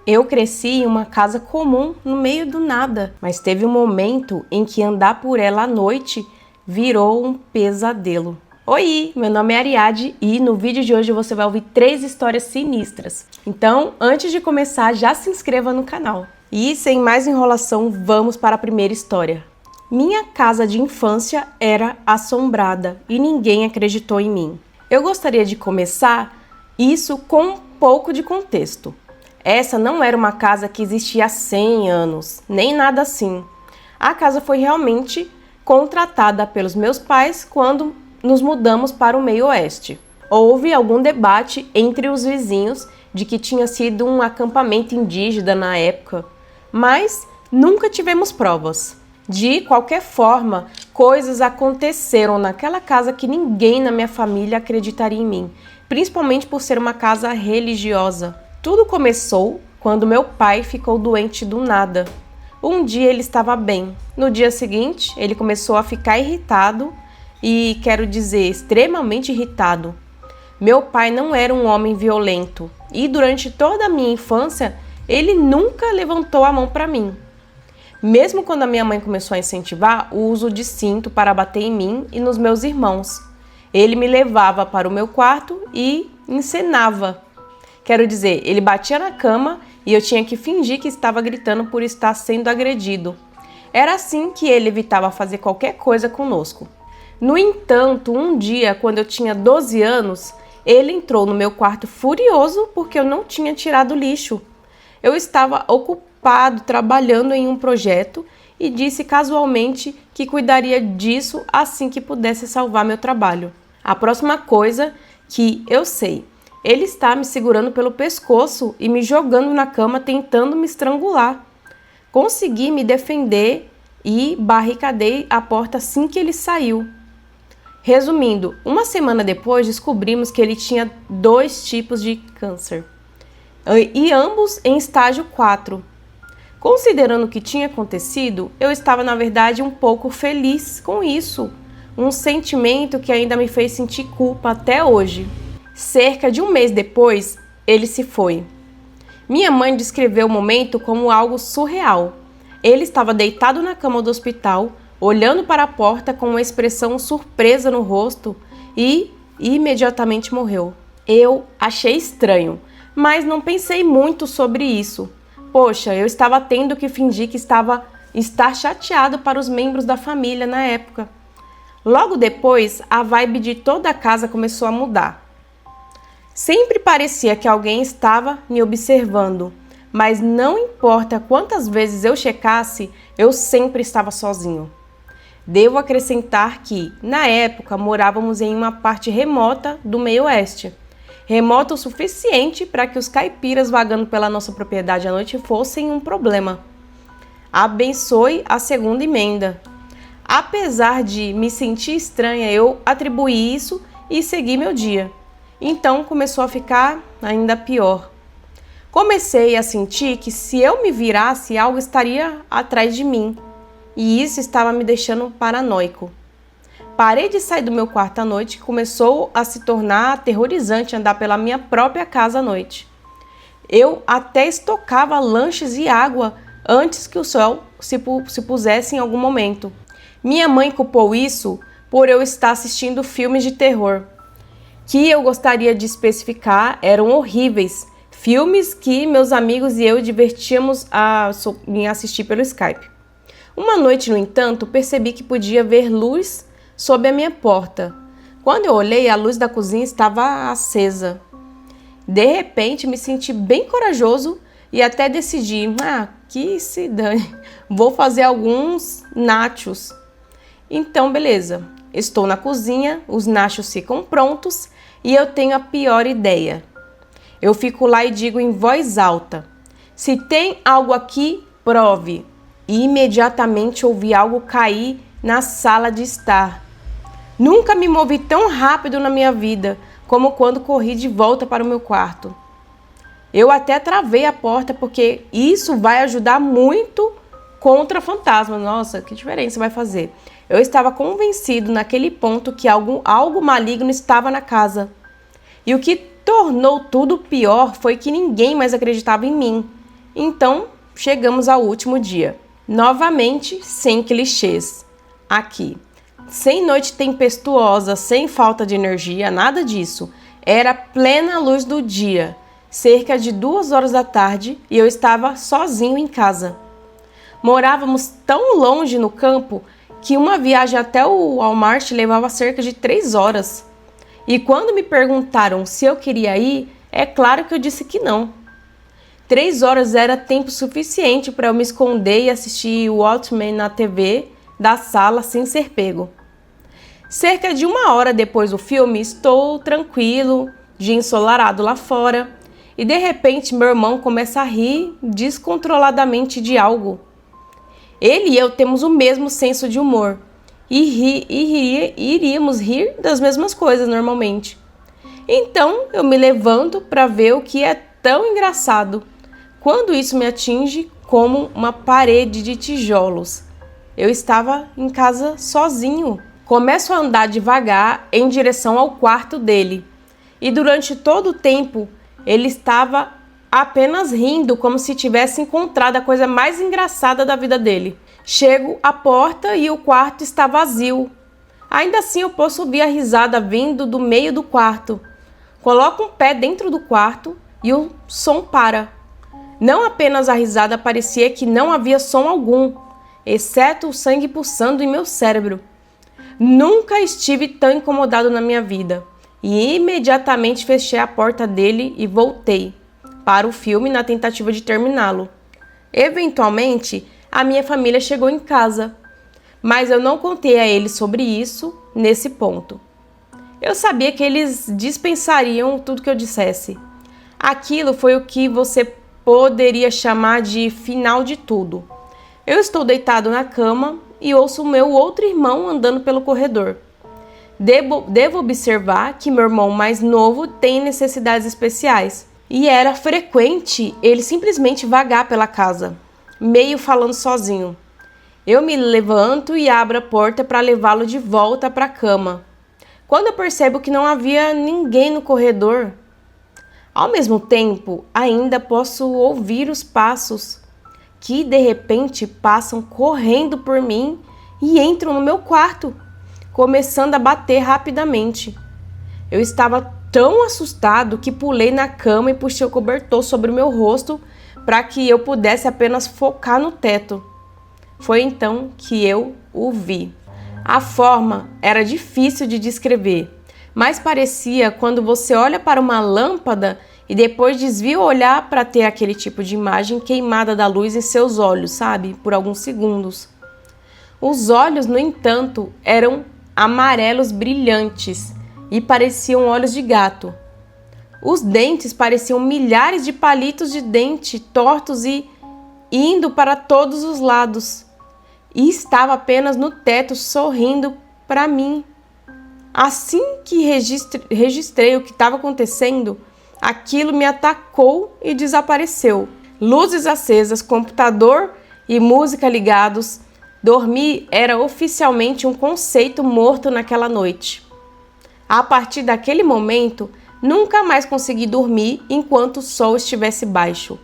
Eu cresci em uma casa comum no meio do nada, mas teve um momento em que andar por ela à noite virou um pesadelo. Oi, meu nome é Ariadne e no vídeo de hoje você vai ouvir 3 histórias sinistras. Então, antes de começar, já se inscreva no canal. E sem mais enrolação, vamos para a primeira história. Minha casa de infância era assombrada e ninguém acreditou em mim. Eu gostaria de começar isso com um pouco de contexto. Essa não era uma casa que existia há 100 anos, nem nada assim. A casa foi realmente contratada pelos meus pais quando nos mudamos para o meio oeste. Houve algum debate entre os vizinhos de que tinha sido um acampamento indígena na época, mas nunca tivemos provas. De qualquer forma, coisas aconteceram naquela casa que ninguém na minha família acreditaria em mim, principalmente por ser uma casa religiosa. Tudo começou quando meu pai ficou doente do nada. Um dia ele estava bem. No dia seguinte, ele começou a ficar irritado e, quero dizer, extremamente irritado. Meu pai não era um homem violento e durante toda a minha infância, ele nunca levantou a mão para mim. Mesmo quando a minha mãe começou a incentivar o uso de cinto para bater em mim e nos meus irmãos, ele me levava para o meu quarto e encenava. Quero dizer, ele batia na cama e eu tinha que fingir que estava gritando por estar sendo agredido. Era assim que ele evitava fazer qualquer coisa conosco. No entanto, um dia, quando eu tinha 12 anos, ele entrou no meu quarto furioso porque eu não tinha tirado o lixo. Eu estava ocupado trabalhando em um projeto e disse casualmente que cuidaria disso assim que pudesse salvar meu trabalho. A próxima coisa que eu sei, ele está me segurando pelo pescoço e me jogando na cama tentando me estrangular. Consegui me defender e barricadei a porta assim que ele saiu. Resumindo, uma semana depois descobrimos que ele tinha 2 tipos de câncer e ambos em estágio 4. Considerando o que tinha acontecido, eu estava na verdade um pouco feliz com isso, um sentimento que ainda me fez sentir culpa até hoje. Cerca de um mês depois, ele se foi. Minha mãe descreveu o momento como algo surreal. Ele estava deitado na cama do hospital, olhando para a porta com uma expressão surpresa no rosto e imediatamente morreu. Eu achei estranho, mas não pensei muito sobre isso. Poxa, eu estava tendo que fingir que estar chateado para os membros da família na época. Logo depois, a vibe de toda a casa começou a mudar. Sempre parecia que alguém estava me observando, mas não importa quantas vezes eu checasse, eu sempre estava sozinho. Devo acrescentar que, na época, morávamos em uma parte remota do meio oeste. Remota o suficiente para que os caipiras vagando pela nossa propriedade à noite fossem um problema. Abençoe a segunda emenda. Apesar de me sentir estranha, eu atribuí isso e segui meu dia. Então começou a ficar ainda pior. Comecei a sentir que se eu me virasse, algo estaria atrás de mim. E isso estava me deixando paranoico. Parei de sair do meu quarto à noite e começou a se tornar aterrorizante andar pela minha própria casa à noite. Eu até estocava lanches e água antes que o sol se pusesse em algum momento. Minha mãe culpou isso por eu estar assistindo filmes de terror, que eu gostaria de especificar eram horríveis. Filmes que meus amigos e eu divertíamos em assistir pelo Skype. Uma noite, no entanto, percebi que podia ver luz sob a minha porta. Quando eu olhei, a luz da cozinha estava acesa. De repente, me senti bem corajoso e até decidi, que se dane, vou fazer alguns nachos. Então, beleza, estou na cozinha, os nachos ficam prontos e eu tenho a pior ideia. Eu fico lá e digo em voz alta, se tem algo aqui, prove. E imediatamente ouvi algo cair na sala de estar. Nunca me movi tão rápido na minha vida como quando corri de volta para o meu quarto. Eu até travei a porta porque isso vai ajudar muito contra fantasmas. Nossa, que diferença vai fazer? Eu estava convencido naquele ponto que algo maligno estava na casa. E o que tornou tudo pior foi que ninguém mais acreditava em mim. Então, chegamos ao último dia. Novamente, sem clichês. Aqui. Sem noite tempestuosa, sem falta de energia, nada disso. Era plena luz do dia, cerca de 2 horas da tarde, e eu estava sozinho em casa. Morávamos tão longe no campo que uma viagem até o Walmart levava cerca de 3 horas. E quando me perguntaram se eu queria ir, é claro que eu disse que não. 3 horas era tempo suficiente para eu me esconder e assistir o Watchmen na TV da sala sem ser pego. Cerca de 1 hora depois do filme, estou tranquilo, dia ensolarado lá fora, e de repente meu irmão começa a rir descontroladamente de algo. Ele e eu temos o mesmo senso de humor e iríamos rir das mesmas coisas normalmente. Então eu me levanto para ver o que é tão engraçado, quando isso me atinge como uma parede de tijolos. Eu estava em casa sozinho. Começo a andar devagar em direção ao quarto dele, e durante todo o tempo ele estava apenas rindo, como se tivesse encontrado a coisa mais engraçada da vida dele. Chego à porta e o quarto está vazio. Ainda assim eu posso ouvir a risada vindo do meio do quarto. Coloco um pé dentro do quarto e o som para. Não apenas a risada, parecia que não havia som algum, exceto o sangue pulsando em meu cérebro. Nunca estive tão incomodado na minha vida e imediatamente fechei a porta dele e voltei para o filme na tentativa de terminá-lo. Eventualmente, a minha família chegou em casa, mas eu não contei a eles sobre isso nesse ponto. Eu sabia que eles dispensariam tudo que eu dissesse. Aquilo foi o que você poderia chamar de final de tudo. Eu estou deitado na cama e ouço o meu outro irmão andando pelo corredor. Devo observar que meu irmão mais novo tem necessidades especiais e era frequente ele simplesmente vagar pela casa, meio falando sozinho. Eu me levanto e abro a porta para levá-lo de volta para a cama, quando eu percebo que não havia ninguém no corredor. Ao mesmo tempo, ainda posso ouvir os passos que de repente passam correndo por mim e entram no meu quarto, começando a bater rapidamente. Eu estava tão assustado que pulei na cama e puxei o cobertor sobre o meu rosto para que eu pudesse apenas focar no teto. Foi então que eu o vi. A forma era difícil de descrever, mas parecia quando você olha para uma lâmpada e depois desvia o olhar para ter aquele tipo de imagem queimada da luz em seus olhos, sabe? Por alguns segundos. Os olhos, no entanto, eram amarelos brilhantes e pareciam olhos de gato. Os dentes pareciam milhares de palitos de dente tortos e indo para todos os lados. E estava apenas no teto sorrindo para mim. Assim que registrei o que estava acontecendo, aquilo me atacou e desapareceu. Luzes acesas, computador e música ligados. Dormir era oficialmente um conceito morto naquela noite. A partir daquele momento, nunca mais consegui dormir enquanto o sol estivesse baixo.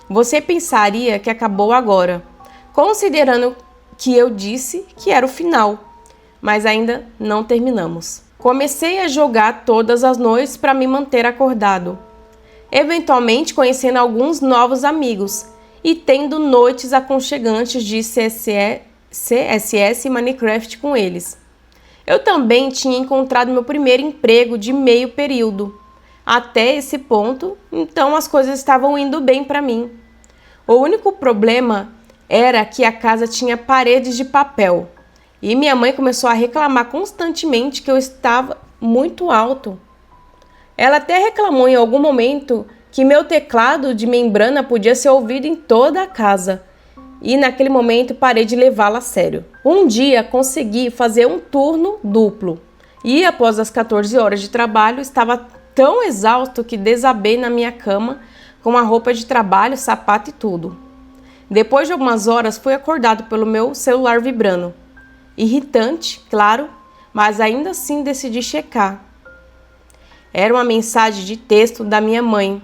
Você pensaria que acabou agora, considerando que eu disse que era o final, mas ainda não terminamos. Comecei a jogar todas as noites para me manter acordado, eventualmente conhecendo alguns novos amigos e tendo noites aconchegantes de CSS e Minecraft com eles. Eu também tinha encontrado meu primeiro emprego de meio período. Até esse ponto, então as coisas estavam indo bem para mim. O único problema era que a casa tinha paredes de papel e minha mãe começou a reclamar constantemente que eu estava muito alto. Ela até reclamou em algum momento que meu teclado de membrana podia ser ouvido em toda a casa. E naquele momento parei de levá-la a sério. Um dia consegui fazer um turno duplo e após as 14 horas de trabalho estava tão exausto que desabei na minha cama com a roupa de trabalho, sapato e tudo. Depois de algumas horas fui acordado pelo meu celular vibrando. Irritante, claro, mas ainda assim decidi checar. Era uma mensagem de texto da minha mãe.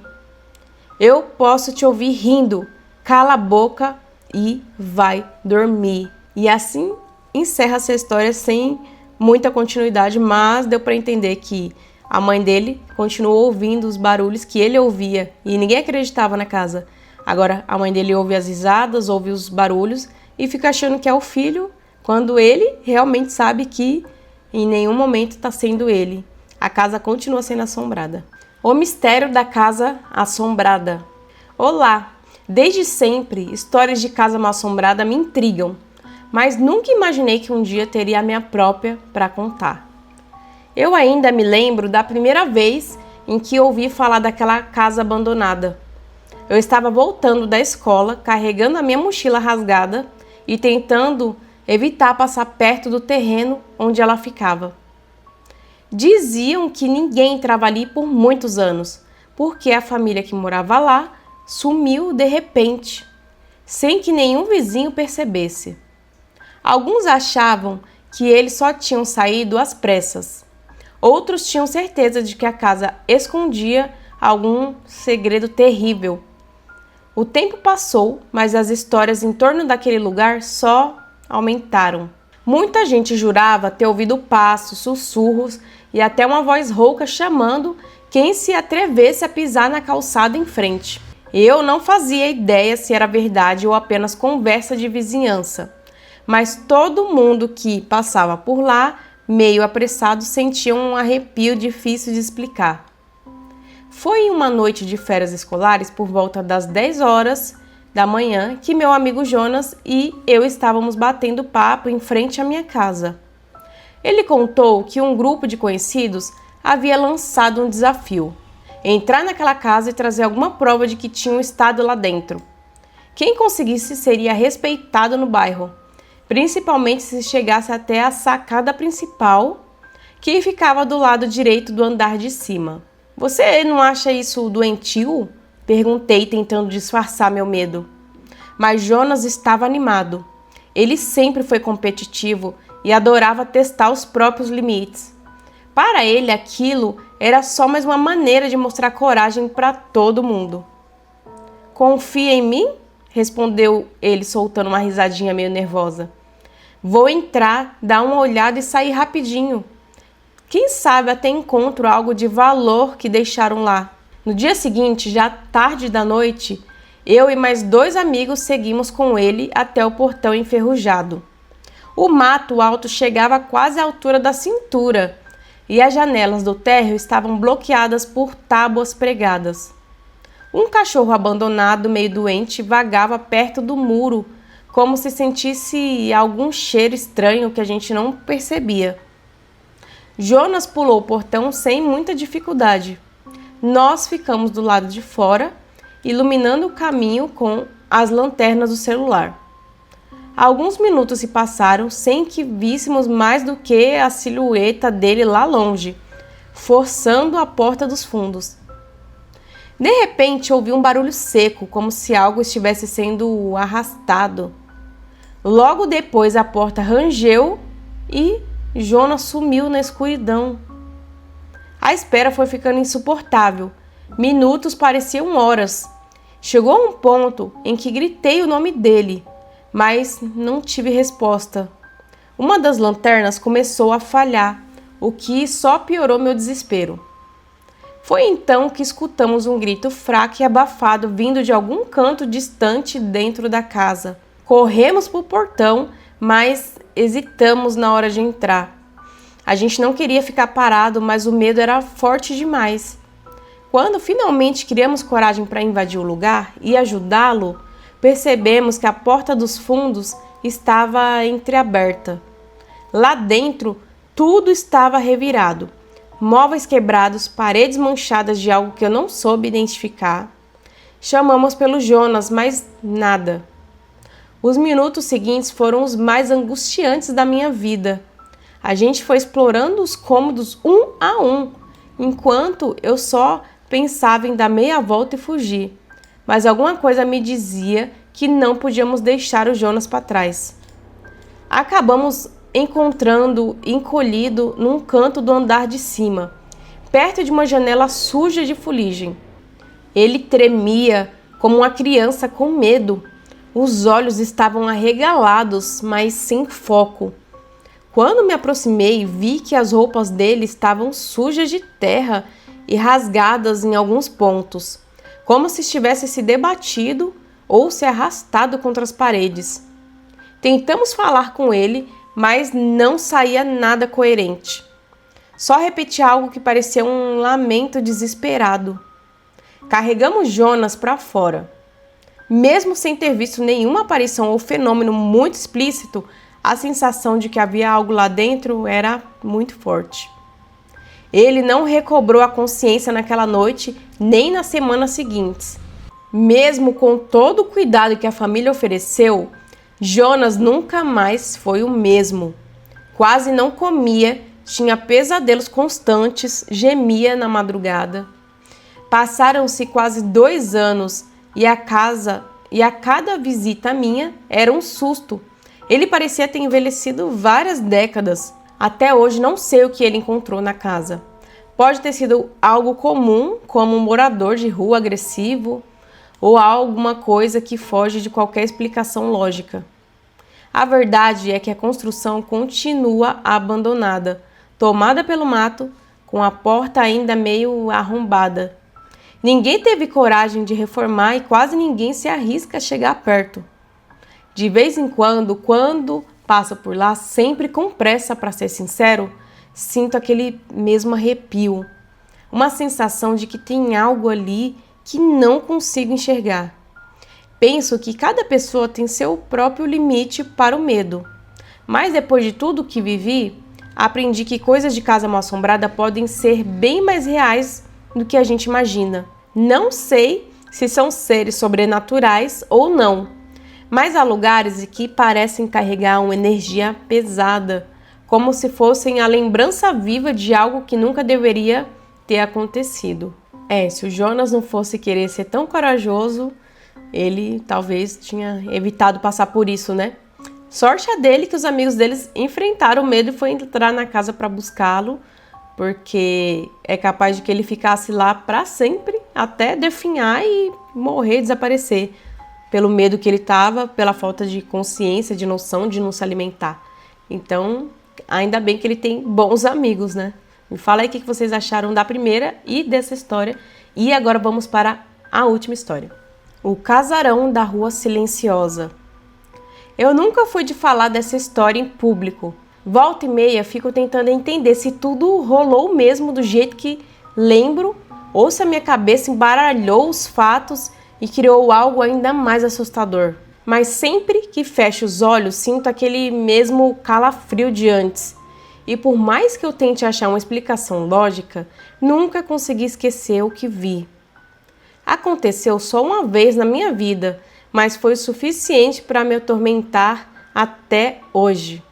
Eu posso te ouvir rindo. Cala a boca e vai dormir. E assim encerra essa história sem muita continuidade, mas deu para entender que a mãe dele continuou ouvindo os barulhos que ele ouvia e ninguém acreditava na casa. Agora a mãe dele ouve as risadas, ouve os barulhos e fica achando que é o filho, quando ele realmente sabe que em nenhum momento está sendo ele. A casa continua sendo assombrada. O mistério da casa assombrada. Olá! Desde sempre, histórias de casa mal assombrada me intrigam, mas nunca imaginei que um dia teria a minha própria para contar. Eu ainda me lembro da primeira vez em que ouvi falar daquela casa abandonada. Eu estava voltando da escola, carregando a minha mochila rasgada e tentando evitar passar perto do terreno onde ela ficava. Diziam que ninguém entrava ali por muitos anos, porque a família que morava lá sumiu de repente, sem que nenhum vizinho percebesse. Alguns achavam que eles só tinham saído às pressas. Outros tinham certeza de que a casa escondia algum segredo terrível. O tempo passou, mas as histórias em torno daquele lugar só aumentaram. Muita gente jurava ter ouvido passos, sussurros e até uma voz rouca chamando quem se atrevesse a pisar na calçada em frente. Eu não fazia ideia se era verdade ou apenas conversa de vizinhança, mas todo mundo que passava por lá, meio apressado, sentia um arrepio difícil de explicar. Foi em uma noite de férias escolares, por volta das 10 horas da manhã, que meu amigo Jonas e eu estávamos batendo papo em frente à minha casa. Ele contou que um grupo de conhecidos havia lançado um desafio: entrar naquela casa e trazer alguma prova de que tinham estado lá dentro. Quem conseguisse seria respeitado no bairro, principalmente se chegasse até a sacada principal, que ficava do lado direito do andar de cima. Você não acha isso doentio? Perguntei, tentando disfarçar meu medo. Mas Jonas estava animado. Ele sempre foi competitivo e adorava testar os próprios limites. Para ele, aquilo era só mais uma maneira de mostrar coragem para todo mundo. Confia em mim? Respondeu ele, soltando uma risadinha meio nervosa. Vou entrar, dar uma olhada e sair rapidinho. Quem sabe até encontro algo de valor que deixaram lá. No dia seguinte, já tarde da noite, eu e mais 2 amigos seguimos com ele até o portão enferrujado. O mato alto chegava quase à altura da cintura e as janelas do térreo estavam bloqueadas por tábuas pregadas. Um cachorro abandonado, meio doente, vagava perto do muro, como se sentisse algum cheiro estranho que a gente não percebia. Jonas pulou o portão sem muita dificuldade. Nós ficamos do lado de fora, iluminando o caminho com as lanternas do celular. Alguns minutos se passaram sem que víssemos mais do que a silhueta dele lá longe, forçando a porta dos fundos. De repente, ouvi um barulho seco, como se algo estivesse sendo arrastado. Logo depois, a porta rangeu e Jonas sumiu na escuridão. A espera foi ficando insuportável. Minutos pareciam horas. Chegou a um ponto em que gritei o nome dele, mas não tive resposta. Uma das lanternas começou a falhar, o que só piorou meu desespero. Foi então que escutamos um grito fraco e abafado vindo de algum canto distante dentro da casa. Corremos para o portão, mas hesitamos na hora de entrar. A gente não queria ficar parado, mas o medo era forte demais. Quando finalmente criamos coragem para invadir o lugar e ajudá-lo, percebemos que a porta dos fundos estava entreaberta. Lá dentro, tudo estava revirado. Móveis quebrados, paredes manchadas de algo que eu não soube identificar. Chamamos pelo Jonas, mas nada. Os minutos seguintes foram os mais angustiantes da minha vida. A gente foi explorando os cômodos um a um, enquanto eu só pensava em dar meia volta e fugir. Mas alguma coisa me dizia que não podíamos deixar o Jonas para trás. Acabamos encontrando encolhido num canto do andar de cima, perto de uma janela suja de fuligem. Ele tremia como uma criança com medo. Os olhos estavam arregalados, mas sem foco. Quando me aproximei, vi que as roupas dele estavam sujas de terra e rasgadas em alguns pontos, como se estivesse se debatido ou se arrastado contra as paredes. Tentamos falar com ele, mas não saía nada coerente. Só repetia algo que parecia um lamento desesperado. Carregamos Jonas para fora. Mesmo sem ter visto nenhuma aparição ou fenômeno muito explícito, a sensação de que havia algo lá dentro era muito forte. Ele não recobrou a consciência naquela noite, nem nas semanas seguintes. Mesmo com todo o cuidado que a família ofereceu, Jonas nunca mais foi o mesmo. Quase não comia, tinha pesadelos constantes, gemia na madrugada. Passaram-se quase 2 anos e a cada visita minha era um susto. Ele parecia ter envelhecido várias décadas. Até hoje não sei o que ele encontrou na casa. Pode ter sido algo comum, como um morador de rua agressivo, ou alguma coisa que foge de qualquer explicação lógica. A verdade é que a construção continua abandonada, tomada pelo mato, com a porta ainda meio arrombada. Ninguém teve coragem de reformar e quase ninguém se arrisca a chegar perto. De vez em quando passo por lá, sempre com pressa, para ser sincero, sinto aquele mesmo arrepio. Uma sensação de que tem algo ali que não consigo enxergar. Penso que cada pessoa tem seu próprio limite para o medo. Mas depois de tudo que vivi, aprendi que coisas de casa mal-assombrada podem ser bem mais reais do que a gente imagina. Não sei se são seres sobrenaturais ou não, mas há lugares que parecem carregar uma energia pesada, como se fossem a lembrança viva de algo que nunca deveria ter acontecido. Se o Jonas não fosse querer ser tão corajoso, ele talvez tinha evitado passar por isso, né? Sorte a dele que os amigos deles enfrentaram o medo e foi entrar na casa para buscá-lo, porque é capaz de que ele ficasse lá para sempre, até definhar e morrer, desaparecer, pelo medo que ele estava, pela falta de consciência, de noção de não se alimentar. Então, ainda bem que ele tem bons amigos, né? Me fala aí o que vocês acharam da primeira e dessa história. E agora vamos para a última história. O casarão da Rua Silenciosa. Eu nunca fui de falar dessa história em público. Volta e meia fico tentando entender se tudo rolou mesmo do jeito que lembro ou se a minha cabeça embaralhou os fatos e criou algo ainda mais assustador. Mas sempre que fecho os olhos, sinto aquele mesmo calafrio de antes. E por mais que eu tente achar uma explicação lógica, nunca consegui esquecer o que vi. Aconteceu só uma vez na minha vida, mas foi o suficiente para me atormentar até hoje.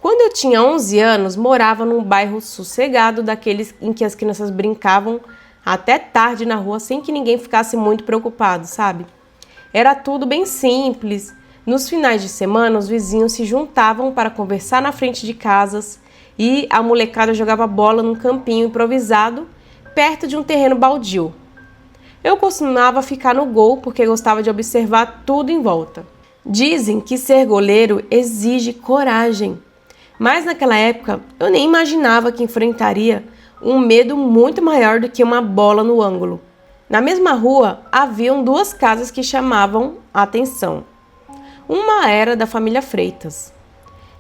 Quando eu tinha 11 anos, morava num bairro sossegado, daqueles em que as crianças brincavam até tarde na rua sem que ninguém ficasse muito preocupado, sabe? Era tudo bem simples. Nos finais de semana, os vizinhos se juntavam para conversar na frente de casas e a molecada jogava bola num campinho improvisado perto de um terreno baldio. Eu costumava ficar no gol porque gostava de observar tudo em volta. Dizem que ser goleiro exige coragem, mas naquela época eu nem imaginava que enfrentaria um medo muito maior do que uma bola no ângulo. Na mesma rua, haviam 2 casas que chamavam a atenção. Uma era da família Freitas.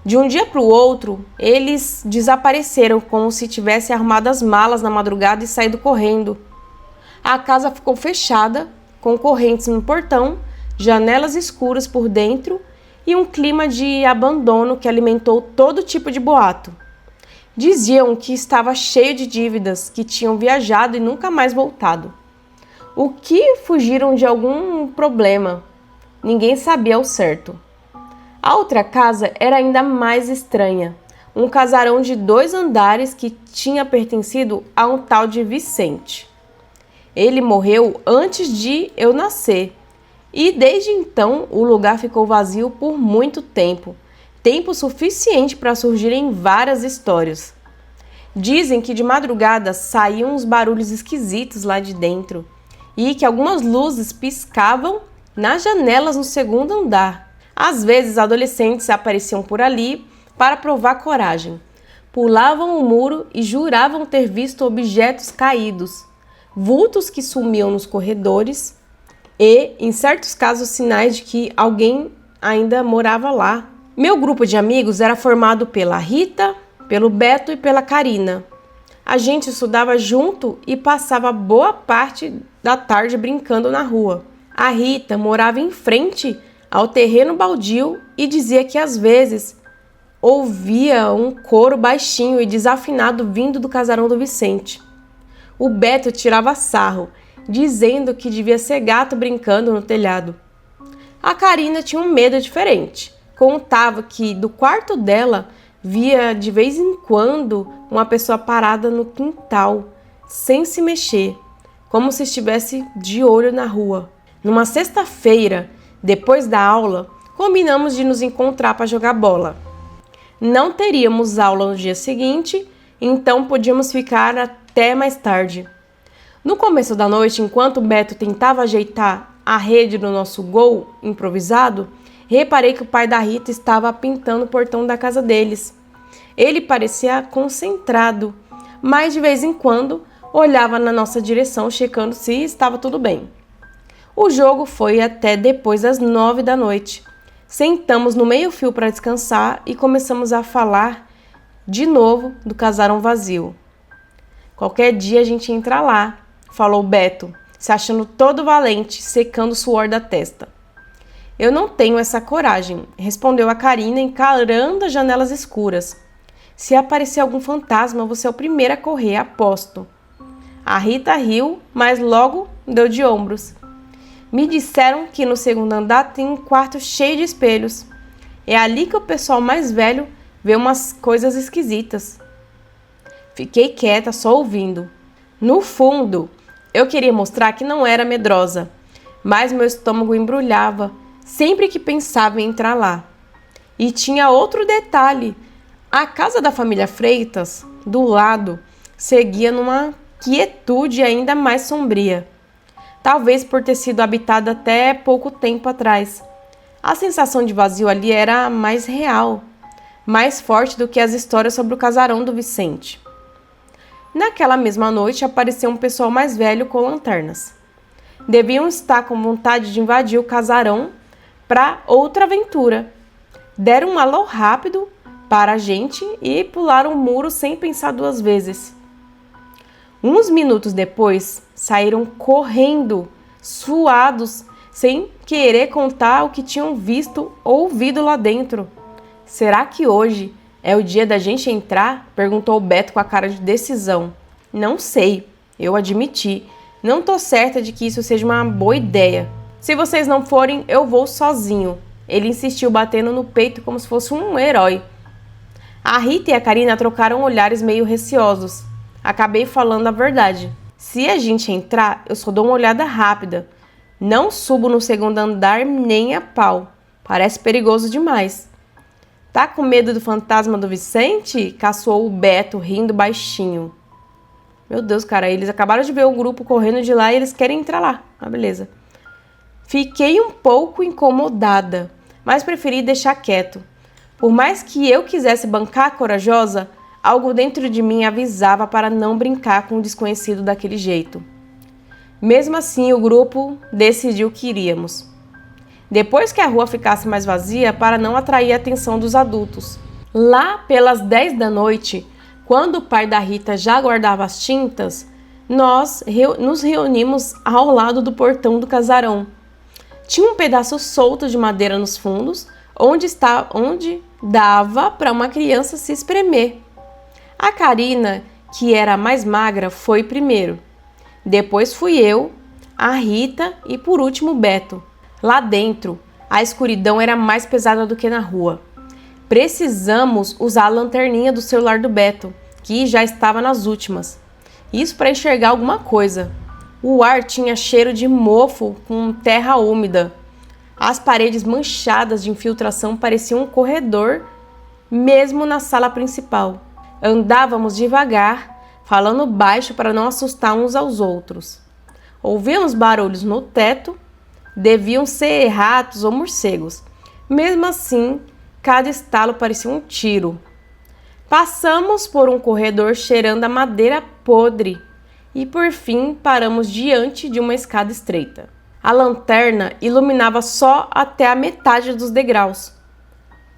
De um dia para o outro, eles desapareceram como se tivessem arrumado as malas na madrugada e saído correndo. A casa ficou fechada, com correntes no portão, janelas escuras por dentro e um clima de abandono que alimentou todo tipo de boato. Diziam que estava cheio de dívidas, que tinham viajado e nunca mais voltado. O que fugiram de algum problema? Ninguém sabia ao certo. A outra casa era ainda mais estranha. Um casarão de 2 andares que tinha pertencido a um tal de Vicente. Ele morreu antes de eu nascer. E desde então o lugar ficou vazio por muito tempo. Tempo suficiente para surgirem várias histórias. Dizem que de madrugada saíam uns barulhos esquisitos lá de dentro e que algumas luzes piscavam nas janelas no segundo andar. Às vezes, adolescentes apareciam por ali para provar coragem. Pulavam o muro e juravam ter visto objetos caídos, vultos que sumiam nos corredores e, em certos casos, sinais de que alguém ainda morava lá. Meu grupo de amigos era formado pela Rita, pelo Beto e pela Karina. A gente estudava junto e passava boa parte da tarde brincando na rua. A Rita morava em frente ao terreno baldio e dizia que às vezes ouvia um coro baixinho e desafinado vindo do casarão do Vicente. O Beto tirava sarro, dizendo que devia ser gato brincando no telhado. A Karina tinha um medo diferente. Contava que do quarto dela via de vez em quando uma pessoa parada no quintal, sem se mexer, como se estivesse de olho na rua. Numa sexta-feira, depois da aula, combinamos de nos encontrar para jogar bola. Não teríamos aula no dia seguinte, então podíamos ficar até mais tarde. No começo da noite, enquanto o Beto tentava ajeitar a rede do nosso gol improvisado, reparei que o pai da Rita estava pintando o portão da casa deles. Ele parecia concentrado, mas de vez em quando olhava na nossa direção, checando se estava tudo bem. O jogo foi até depois das 9 da noite. Sentamos no meio-fio para descansar e começamos a falar de novo do casarão vazio. Qualquer dia a gente entra lá, falou Beto, se achando todo valente, secando o suor da testa. Eu não tenho essa coragem, respondeu a Karina, encarando as janelas escuras. Se aparecer algum fantasma, você é o primeiro a correr, aposto. A Rita riu, mas logo deu de ombros. Me disseram que no segundo andar tem um quarto cheio de espelhos. É ali que o pessoal mais velho vê umas coisas esquisitas. Fiquei quieta, só ouvindo. No fundo, eu queria mostrar que não era medrosa, mas meu estômago embrulhava sempre que pensava em entrar lá. E tinha outro detalhe. A casa da família Freitas, do lado, seguia numa quietude ainda mais sombria. Talvez por ter sido habitada até pouco tempo atrás. A sensação de vazio ali era mais real, mais forte do que as histórias sobre o casarão do Vicente. Naquela mesma noite apareceu um pessoal mais velho com lanternas. Deviam estar com vontade de invadir o casarão para outra aventura. Deram um alô rápido para a gente e pularam o muro sem pensar duas vezes. Uns minutos depois, saíram correndo, suados, sem querer contar o que tinham visto ou ouvido lá dentro. Será que hoje é o dia da gente entrar? Perguntou o Beto com a cara de decisão. Não sei, eu admiti. Não tô certa de que isso seja uma boa ideia. Se vocês não forem, eu vou sozinho. Ele insistiu, batendo no peito como se fosse um herói. A Rita e a Karina trocaram olhares meio receosos. Acabei falando a verdade. Se a gente entrar, eu só dou uma olhada rápida. Não subo no segundo andar nem a pau. Parece perigoso demais. Tá com medo do fantasma do Vicente? Caçoou o Beto, rindo baixinho. Meu Deus, cara, eles acabaram de ver o grupo correndo de lá e eles querem entrar lá. Ah, beleza. Fiquei um pouco incomodada, mas preferi deixar quieto. Por mais que eu quisesse bancar corajosa, algo dentro de mim avisava para não brincar com o desconhecido daquele jeito. Mesmo assim, o grupo decidiu que iríamos. Depois que a rua ficasse mais vazia, para não atrair a atenção dos adultos. Lá pelas 10 da noite, quando o pai da Rita já guardava as tintas, nós nos reunimos ao lado do portão do casarão. Tinha um pedaço solto de madeira nos fundos, onde dava para uma criança se espremer. A Karina, que era a mais magra, foi primeiro. Depois fui eu, a Rita e por último o Beto. Lá dentro, a escuridão era mais pesada do que na rua. Precisamos usar a lanterninha do celular do Beto, que já estava nas últimas. Isso para enxergar alguma coisa. O ar tinha cheiro de mofo com terra úmida. As paredes manchadas de infiltração pareciam um corredor, mesmo na sala principal. Andávamos devagar, falando baixo para não assustar uns aos outros. Ouvimos barulhos no teto, deviam ser ratos ou morcegos. Mesmo assim, cada estalo parecia um tiro. Passamos por um corredor cheirando a madeira podre e, por fim, paramos diante de uma escada estreita. A lanterna iluminava só até a metade dos degraus.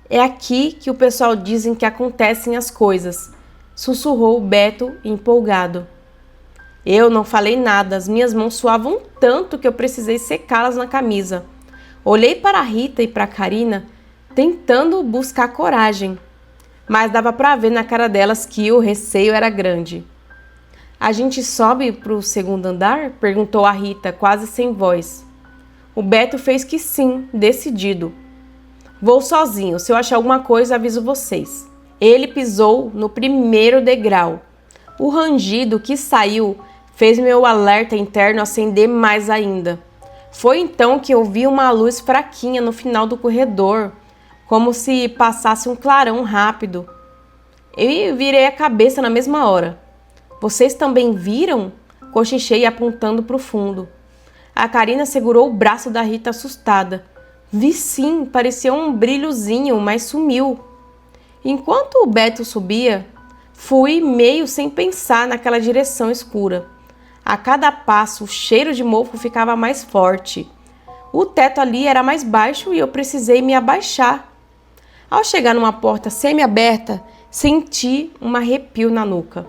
É aqui que o pessoal dizem que acontecem as coisas, sussurrou Beto empolgado. Eu não falei nada, as minhas mãos suavam tanto que eu precisei secá-las na camisa. Olhei para a Rita e para a Karina, tentando buscar coragem, mas dava para ver na cara delas que o receio era grande. A gente sobe para o segundo andar? Perguntou a Rita, quase sem voz. O Beto fez que sim, decidido. Vou sozinho, se eu achar alguma coisa aviso vocês. Ele pisou no primeiro degrau. O rangido que saiu fez meu alerta interno acender mais ainda. Foi então que eu vi uma luz fraquinha no final do corredor, como se passasse um clarão rápido. Eu virei a cabeça na mesma hora. Vocês também viram? Cochichei apontando para o fundo. A Karina segurou o braço da Rita assustada. Vi sim, parecia um brilhozinho, mas sumiu. Enquanto o Beto subia, fui meio sem pensar naquela direção escura. A cada passo, o cheiro de mofo ficava mais forte. O teto ali era mais baixo e eu precisei me abaixar. Ao chegar numa porta semi-aberta, senti um arrepio na nuca.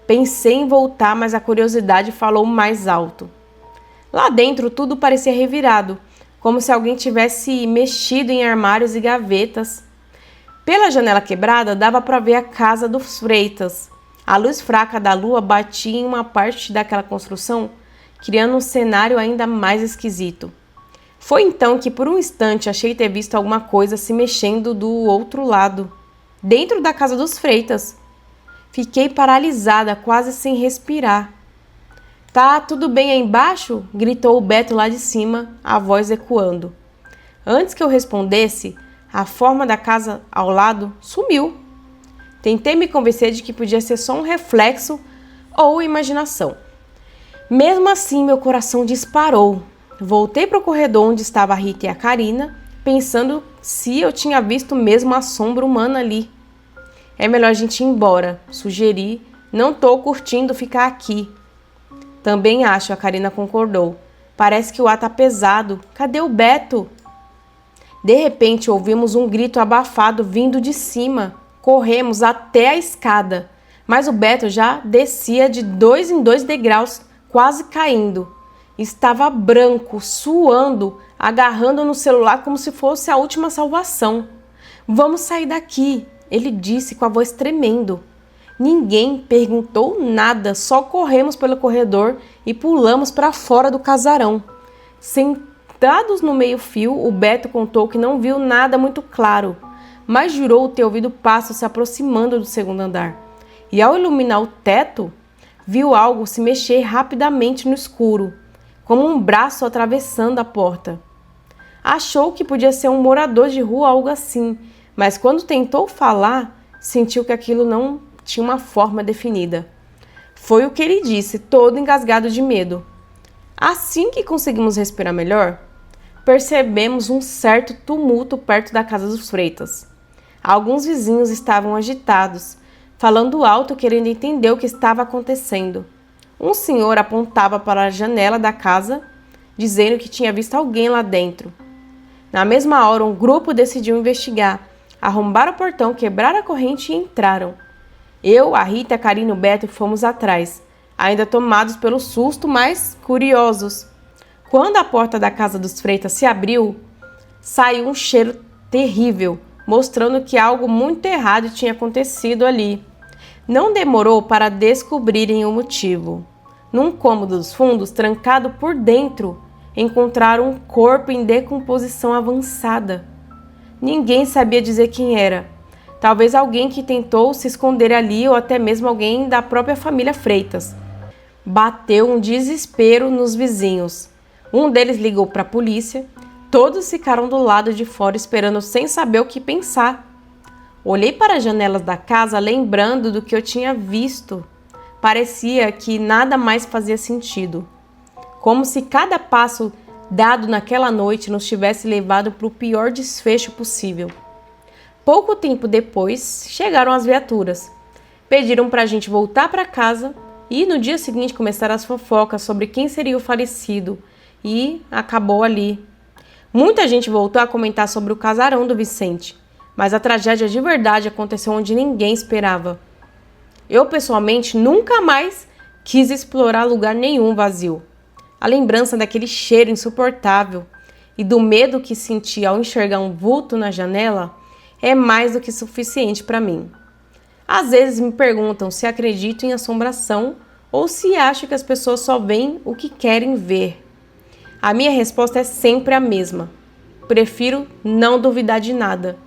Pensei em voltar, mas a curiosidade falou mais alto. Lá dentro tudo parecia revirado, como se alguém tivesse mexido em armários e gavetas. Pela janela quebrada dava para ver a casa dos Freitas. A luz fraca da lua batia em uma parte daquela construção, criando um cenário ainda mais esquisito. Foi então que por um instante achei ter visto alguma coisa se mexendo do outro lado, dentro da casa dos Freitas. Fiquei paralisada, quase sem respirar. Tá tudo bem aí embaixo? Gritou o Beto lá de cima, a voz ecoando. Antes que eu respondesse, a forma da casa ao lado sumiu. Tentei me convencer de que podia ser só um reflexo ou imaginação. Mesmo assim, meu coração disparou. Voltei para o corredor onde estava a Rita e a Karina, pensando se eu tinha visto mesmo a sombra humana ali. É melhor a gente ir embora, sugeri. Não tô curtindo ficar aqui. Também acho, a Karina concordou. Parece que o ar tá pesado. Cadê o Beto? De repente, ouvimos um grito abafado vindo de cima. Corremos até a escada, mas o Beto já descia de 2 em 2 degraus, quase caindo. Estava branco, suando, agarrando no celular como se fosse a última salvação. Vamos sair daqui, ele disse com a voz tremendo. Ninguém perguntou nada, só corremos pelo corredor e pulamos para fora do casarão. Sentados no meio-fio, o Beto contou que não viu nada muito claro, mas jurou ter ouvido passos se aproximando do segundo andar. E ao iluminar o teto, viu algo se mexer rapidamente no escuro, como um braço atravessando a porta. Achou que podia ser um morador de rua, algo assim, mas quando tentou falar, sentiu que aquilo não tinha uma forma definida. Foi o que ele disse, todo engasgado de medo. Assim que conseguimos respirar melhor, percebemos um certo tumulto perto da casa dos Freitas. Alguns vizinhos estavam agitados, falando alto, querendo entender o que estava acontecendo. Um senhor apontava para a janela da casa, dizendo que tinha visto alguém lá dentro. Na mesma hora, um grupo decidiu investigar, arrombaram o portão, quebraram a corrente e entraram. Eu, a Rita, a Karina e o Beto fomos atrás, ainda tomados pelo susto, mas curiosos. Quando a porta da casa dos Freitas se abriu, saiu um cheiro terrível, mostrando que algo muito errado tinha acontecido ali. Não demorou para descobrirem o motivo. Num cômodo dos fundos, trancado por dentro, encontraram um corpo em decomposição avançada. Ninguém sabia dizer quem era. Talvez alguém que tentou se esconder ali ou até mesmo alguém da própria família Freitas. Bateu um desespero nos vizinhos. Um deles ligou para a polícia. Todos ficaram do lado de fora esperando sem saber o que pensar. Olhei para as janelas da casa lembrando do que eu tinha visto. Parecia que nada mais fazia sentido. como se cada passo dado naquela noite nos tivesse levado para o pior desfecho possível. Pouco tempo depois, chegaram as viaturas. Pediram para a gente voltar para casa e no dia seguinte começaram as fofocas sobre quem seria o falecido e acabou ali. Muita gente voltou a comentar sobre o casarão do Vicente, mas a tragédia de verdade aconteceu onde ninguém esperava. Eu, pessoalmente, nunca mais quis explorar lugar nenhum vazio. A lembrança daquele cheiro insuportável e do medo que senti ao enxergar um vulto na janela é mais do que suficiente para mim. Às vezes me perguntam se acredito em assombração ou se acho que as pessoas só veem o que querem ver. A minha resposta é sempre a mesma. Prefiro não duvidar de nada.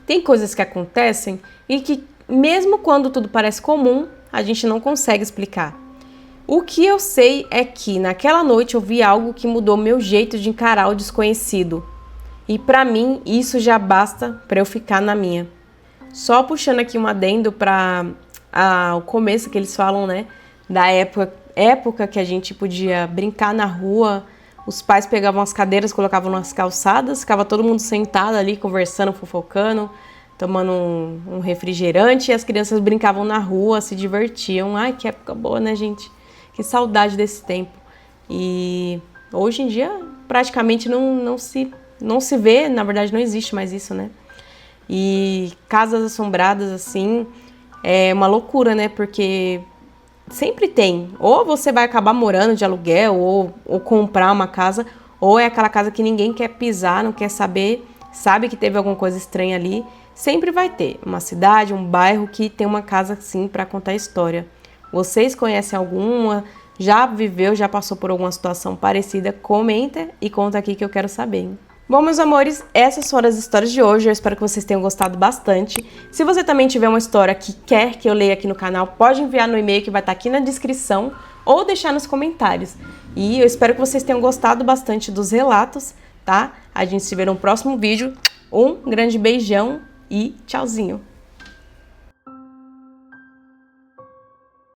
Tem coisas que acontecem e que, mesmo quando tudo parece comum, a gente não consegue explicar. O que eu sei é que naquela noite eu vi algo que mudou meu jeito de encarar o desconhecido. E para mim isso já basta para eu ficar na minha. Só puxando aqui um adendo para o começo que eles falam, né? Da época que a gente podia brincar na rua, os pais pegavam as cadeiras, colocavam nas calçadas, ficava todo mundo sentado ali conversando, fofocando, tomando um refrigerante e as crianças brincavam na rua, se divertiam. Ai, que época boa, né, gente? Que saudade desse tempo. E hoje em dia praticamente não se vê, na verdade não existe mais isso, né? E casas assombradas assim é uma loucura, né? Porque sempre tem. Ou você vai acabar morando de aluguel ou comprar uma casa, ou é aquela casa que ninguém quer pisar, não quer saber, sabe que teve alguma coisa estranha ali. Sempre vai ter uma cidade, um bairro que tem uma casa assim para contar história. Vocês conhecem alguma? Já viveu, já passou por alguma situação parecida? Comenta e conta aqui que eu quero saber, hein? Bom, meus amores, essas foram as histórias de hoje. Eu espero que vocês tenham gostado bastante. Se você também tiver uma história que quer que eu leia aqui no canal, pode enviar no e-mail que vai estar aqui na descrição ou deixar nos comentários. E eu espero que vocês tenham gostado bastante dos relatos, tá? A gente se vê no próximo vídeo. Um grande beijão e tchauzinho!